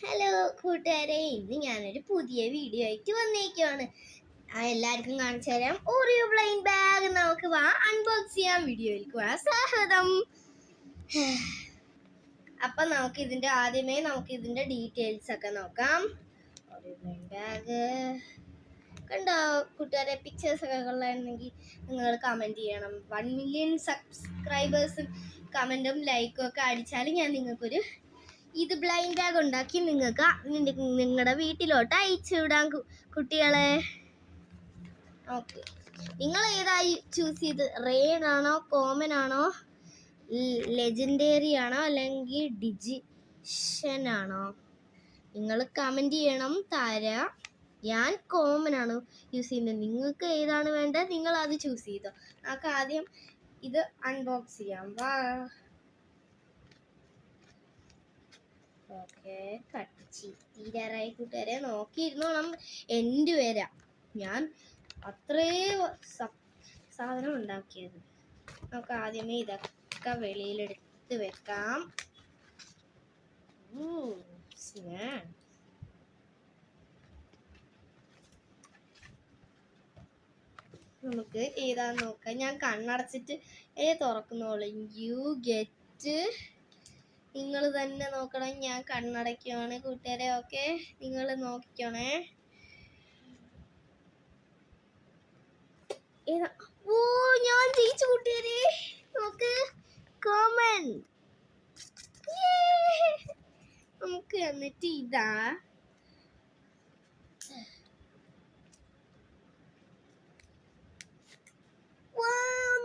Hello കൂട്ടുകാരെ, ഇന്ന് ഞാനൊരു പുതിയ വീഡിയോ ആയിട്ട് വന്നേക്കുവാണ്. എല്ലാവർക്കും കാണിച്ചു തരാം. ഓറിയോ ബ്ലൈൻഡ് ബാഗ് നമുക്ക് അൺബോക്സ് ചെയ്യാം. വീഡിയോയിലേക്ക് സ്വാഗതം. അപ്പൊ നമുക്ക് ഇതിന്റെ ഡീറ്റെയിൽസ് ഒക്കെ നോക്കാം. ഓറിയോ ബ്ലൈൻഡ് ബാഗ് കണ്ടോ കൂട്ടുകാരെ? പിക്ചേഴ്സ് ഒക്കെ കൊള്ളാണെങ്കിൽ നിങ്ങൾ കമന്റ് ചെയ്യണം. 1 മില്യൺ സബ്സ്ക്രൈബേഴ്സും കമന്റും ലൈക്കും ഒക്കെ അടിച്ചാൽ ഞാൻ നിങ്ങൾക്കൊരു ഇത് ബ്ലൈൻഡ് ബാഗ് ഉണ്ടാക്കി നിങ്ങൾക്ക് നിങ്ങളുടെ വീട്ടിലോട്ട് അയച്ചു വിടാം കുട്ടികളെ. ഓക്കെ, നിങ്ങൾ ഏതായി ചൂസ് ചെയ്ത്? റെയർ ആണോ, കോമൺ ആണോ, ലെജൻഡറി ആണോ, അല്ലെങ്കിൽ ഡിജിഷൻ ആണോ? നിങ്ങൾ കമൻറ്റ് ചെയ്യണം. ഞാൻ കോമൺ ആണ് യൂസ് ചെയ്യുന്നത്. നിങ്ങൾക്ക് ഏതാണ് വേണ്ടത് നിങ്ങൾ അത് ചൂസ് ചെയ്തോ. നമുക്ക് ആദ്യം ഇത് അൺബോക്സ് ചെയ്യാം. ഓക്കെ, കട്ടിച്ച് തീരാറായി കൂട്ടുകാരെ. നോക്കിയിരുന്നോണം എൻ്റെ വരെ. ഞാൻ അത്രേ സാധനം ഉണ്ടാക്കിയത്. നമുക്ക് ആദ്യമേ ഇതൊക്കെ വെളിയിലെടുത്ത് വെക്കാം. നമുക്ക് ഏതാന്ന് നോക്കാം. ഞാൻ കണ്ണടച്ചിട്ട് തുറക്കുന്നോളൂ. യു ഗെറ്റ്, നിങ്ങൾ തന്നെ നോക്കണം. ഞാൻ കണ്ണടയ്ക്കുവാണ് കൂട്ടുകാരെ. ഓക്കെ, നിങ്ങൾ നോക്കിക്കോണേ. ഓ, ഞാൻ ജയിച്ചു കൂട്ടുകാരെ. നോക്ക്, കോമൺ. നമുക്ക് എന്നിട്ട് ഇതാ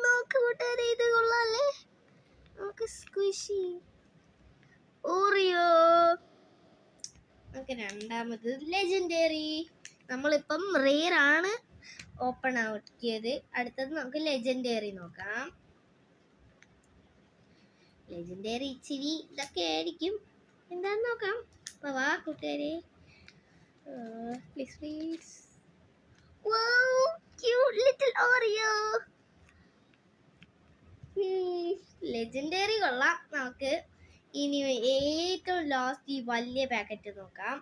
നോക്ക് കൂട്ടുകാരെ, ഇത് കൊള്ളാല്ലേ? നമുക്ക് സ്ക്വിഷി ഓറിയോ. നമുക്ക് രണ്ടാമത് ലെജൻഡറി. നമ്മളിപ്പം റെയർ ആണ് ഓപ്പൺ ആക്കിയത്. അടുത്തത് നമുക്ക് ലെജൻഡറി നോക്കാം. ലെജൻഡറി ഇച്ചിരി ഇതൊക്കെ ആയിരിക്കും, എന്താന്ന് നോക്കാം. വാ കൂട്ടുകാരെ, please please. Wow, cute little Oreo. Legendary കൊള്ളാം. നമുക്ക് ഇനി ഏറ്റവും ലാസ്റ്റ് ഈ വലിയ പാക്കറ്റ് നോക്കാം.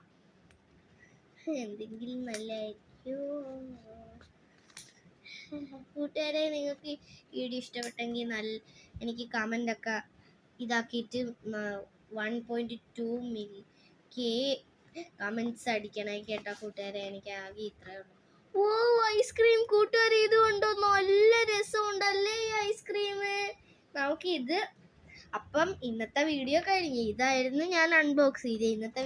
എന്തെങ്കിലും നല്ലതായിരിക്കും. കൂട്ടുകാരെ, നിങ്ങൾക്ക് വീഡിയോ ഇഷ്ടപ്പെട്ടെങ്കിൽ എനിക്ക് കമൻ്റ് ഒക്കെ ഇതാക്കിയിട്ട് 1.2K കമൻറ്റ്സ് അടിക്കണേ കേട്ടോ കൂട്ടുകാരെ. എനിക്ക് ആകെ ഇത്രയേ ഉള്ളൂ. ഓ, ഐസ്ക്രീം കൂട്ടുകാരെ, ഇത് കൊണ്ടോ നല്ല രസമുണ്ടല്ലേ ഈ ഐസ്ക്രീം. നമുക്ക് ഇത് അപ്പം ഇന്നത്തെ വീഡിയോ കഴിഞ്ഞു. ഇതായിരുന്നു ഞാൻ അൺബോക്സ് ചെയ്തത്. ഇന്നത്തെ